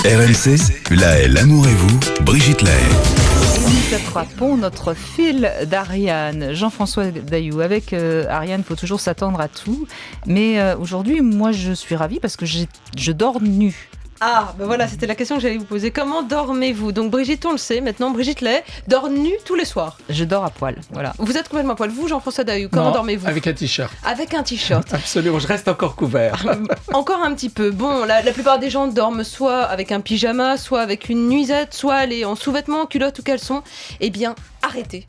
RMC, là est l'amour et vous, Brigitte Lahaye. Nous attrapons notre fil d'Ariane, Jean-François Dailloux. Avec Ariane, il faut toujours s'attendre à tout. Mais aujourd'hui, moi, je suis ravie parce que je dors nue. Ah, ben voilà, c'était la question que j'allais vous poser. Comment dormez-vous? Donc Brigitte, on le sait, maintenant Brigitte Lahaye dort nue tous les soirs. Je dors à poil, voilà. Vous êtes complètement à poil. Vous, Jean-François Dailloux, comment dormez-vous? Avec un t-shirt. Avec un t-shirt. Absolument, je reste encore couvert. Encore un petit peu. Bon, la plupart des gens dorment soit avec un pyjama, soit avec une nuisette, soit aller en sous-vêtements, culottes ou caleçons. Eh bien, arrêtez.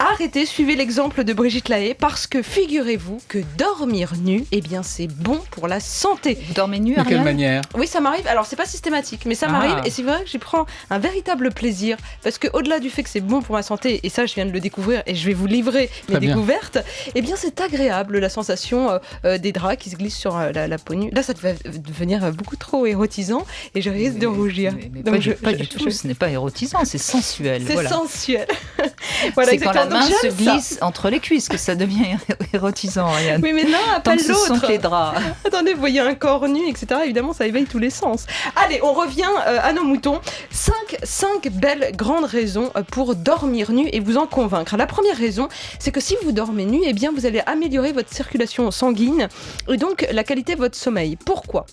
Arrêtez, suivez l'exemple de Brigitte Lahaye, parce que figurez-vous que dormir nu, eh bien c'est bon pour la santé. Vous dormez nu, De Ariane? quelle manière? Oui, ça m'arrive. Alors c'est pas systématique, mais ça m'arrive, et c'est vrai que j'y prends un véritable plaisir, parce que au-delà du fait que c'est bon pour ma santé, et ça je viens de le découvrir, et je vais vous livrer mes découvertes, eh bien c'est agréable la sensation des draps qui se glissent sur la peau nue. Là ça va devenir beaucoup trop érotisant, et je risque de rougir. Mais pas du tout, ce n'est pas érotisant, c'est sensuel. C'est voilà. sensuel. Voilà, c'est quand la main donc, se glisse entre les cuisses que ça devient érotisant, Ariane. Oui, mais l'un appelle Tant que ce sont l'autre. que les draps. Attendez, vous voyez un corps nu, etc. Évidemment, ça éveille tous les sens. Allez, on revient à nos moutons. 5 belles grandes raisons pour dormir nu et vous en convaincre. La première raison, c'est que si vous dormez nu, eh bien, vous allez améliorer votre circulation sanguine et donc la qualité de votre sommeil. Pourquoi ?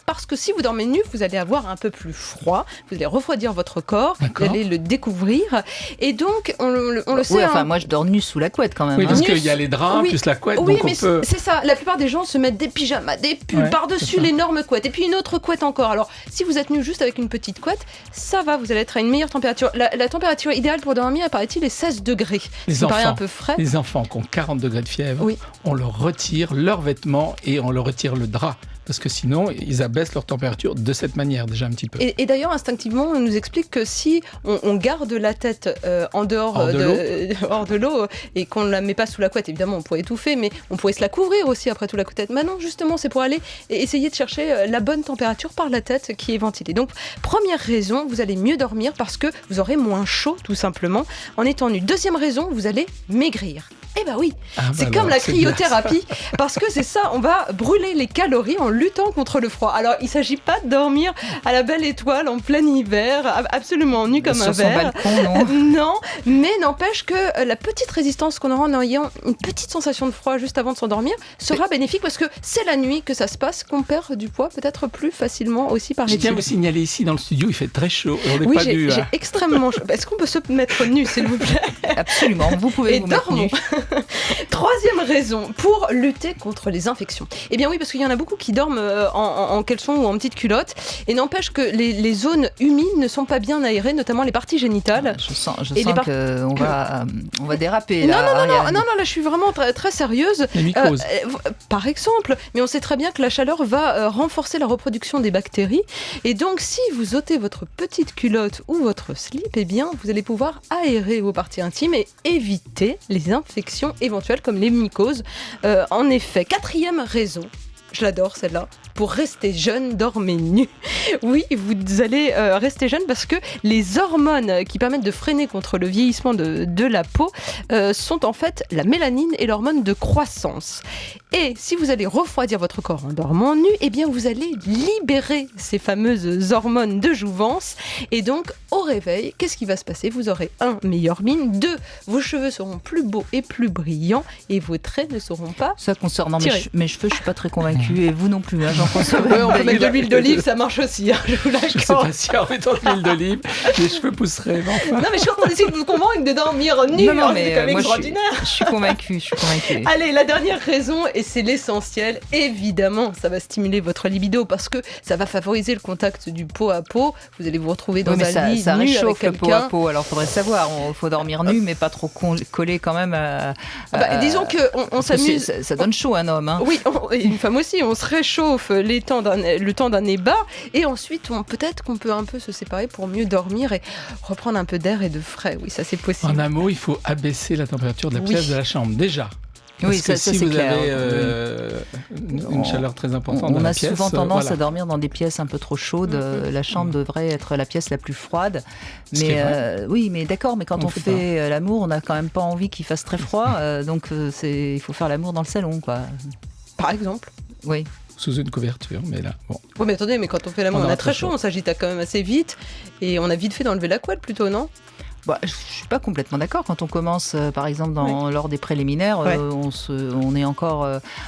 Parce que si vous dormez nu, vous allez avoir un peu plus froid, vous allez refroidir votre corps, vous allez le découvrir, et donc on le sait. Oui, enfin moi je dors nu sous la couette quand même. Oui, parce qu'il y a les draps plus la couette, oui, donc mais on peut... c'est ça, la plupart des gens se mettent des pyjamas, des pulls par-dessus l'énorme couette, et puis une autre couette encore. Alors si vous êtes nu juste avec une petite couette, ça va, vous allez être à une meilleure température. La température idéale pour dormir, paraît-il, est 16 degrés. Ça paraît un peu frais. Les enfants qui ont 40 degrés de fièvre, on leur retire leurs vêtements et on leur retire le drap. Parce que sinon, ils abaissent leur température de cette manière, déjà un petit peu. Et d'ailleurs, instinctivement, on nous explique que si on garde la tête en dehors hors de l'eau et qu'on ne la met pas sous la couette, évidemment, on pourrait étouffer, mais on pourrait se la couvrir aussi après tout la tête. Mais non, justement, c'est pour aller essayer de chercher la bonne température par la tête qui est ventilée. Donc, première raison, vous allez mieux dormir parce que vous aurez moins chaud, tout simplement, en étant nu. Deuxième raison, vous allez maigrir. Eh ben oui, c'est comme la cryothérapie, parce que c'est ça, on va brûler les calories en luttant contre le froid. Alors, il ne s'agit pas de dormir à la belle étoile en plein hiver, absolument nu comme un verre. Sur son balcon, non. Non, mais n'empêche que la petite résistance qu'on aura en ayant une petite sensation de froid juste avant de s'endormir sera bénéfique, parce que c'est la nuit que ça se passe, qu'on perd du poids peut-être plus facilement aussi par Je tiens à vous signaler ici, dans le studio, il fait très chaud. Oui, j'ai extrêmement chaud. Est-ce qu'on peut se mettre nu, s'il vous plaît? Absolument, vous pouvez vous mettre nu. Troisième raison, pour lutter contre les infections. Eh bien oui, parce qu'il y en a beaucoup qui dorment en caleçon ou en petite culotte, et n'empêche que les zones humides ne sont pas bien aérées, notamment les parties génitales. Je sens qu'on va déraper là. Non, là je suis vraiment très, très sérieuse. Les mycoses. Par exemple, mais on sait très bien que la chaleur va renforcer la reproduction des bactéries, et donc si vous ôtez votre petite culotte ou votre slip, eh bien vous allez pouvoir aérer vos parties intimes et éviter les infections éventuelles comme les mycoses. En effet, quatrième raison, je l'adore celle-là, pour rester jeune, dormez nu. Oui, vous allez rester jeune parce que les hormones qui permettent de freiner contre le vieillissement de la peau sont en fait la mélanine et l'hormone de croissance. Et si vous allez refroidir votre corps en dormant nu, eh bien vous allez libérer ces fameuses hormones de jouvence. Et donc, au réveil, qu'est-ce qui va se passer? Vous aurez 1, meilleure mine, 2, vos cheveux seront plus beaux et plus brillants, et vos traits ne seront pas ça concernant mes cheveux, je suis pas très convaincue, et vous non plus, hein, Jean-François. On peut mettre de l'huile d'olive, ça marche aussi, hein, je vous lâche. Je sais pas si en mettant de l'huile d'olive, les cheveux pousseraient. Enfin. Non, mais je suis en train d'essayer de vous convaincre de dormir nu. Non, mais c'est quand même moi, extraordinaire. Je suis convaincue. Allez, la dernière raison, et c'est l'essentiel, évidemment, ça va stimuler votre libido parce que ça va favoriser le contact du peau à peau. Vous allez vous retrouver dans un lit ça nu avec réchauffe le quelqu'un. peau à peau. Alors, faudrait savoir, faut dormir nu, mais pas trop collé quand même. Disons qu'on s'amuse. Ça donne chaud un homme. Hein. Oui, et une femme aussi. On se réchauffe le temps d'un nez bas, et ensuite, peut-être qu'on peut un peu se séparer pour mieux dormir et reprendre un peu d'air et de frais. Oui, ça c'est possible. En un mot, il faut abaisser la température de la pièce de la chambre, déjà. Parce que ça si c'est vous clair. avez une chaleur très importante dans on la a pièce, souvent tendance à dormir dans des pièces un peu trop chaudes. La chambre devrait être la pièce la plus froide. Mais oui, mais d'accord. Mais quand on fait l'amour, on n'a quand même pas envie qu'il fasse très froid. Donc il faut faire l'amour dans le salon, quoi. Par exemple. Oui. sous une couverture. Mais là, bon. Oui, mais attendez, mais quand on fait l'amour, on a très chaud, on s'agite quand même assez vite et on a vite fait d'enlever la couette plutôt, non ? Bah, je ne suis pas complètement d'accord. Quand on commence, par exemple, lors des préliminaires, on est encore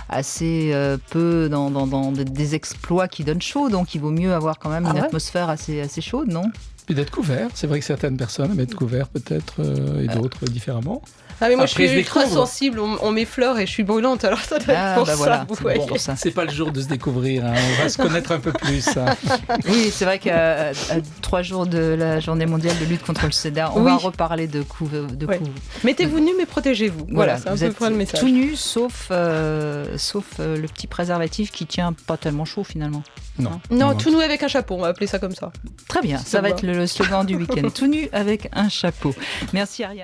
assez peu dans des exploits qui donnent chaud. Donc, il vaut mieux avoir quand même une atmosphère assez chaude, non ? Puis d'être couvert. C'est vrai que certaines personnes aiment être couvertes peut-être et d'autres différemment. Ah mais moi je suis ultra sensible, on m'effleure et je suis brûlante, alors ça doit être pour ça. Voilà, pour ça. C'est pas le jour de se découvrir, hein. On va se connaître un peu plus. Hein. Oui, c'est vrai qu'à 3 jours de la journée mondiale de lutte contre le sida, on va reparler de coups. Mettez-vous nu mais protégez-vous. Voilà, c'est un peu près le message. Tout nu, sauf le petit préservatif qui tient pas tellement chaud finalement. Non, tout nu avec un chapeau, on va appeler ça comme ça. Très bien, ça va être le slogan du week-end. Tout nu avec un chapeau. Merci Ariane.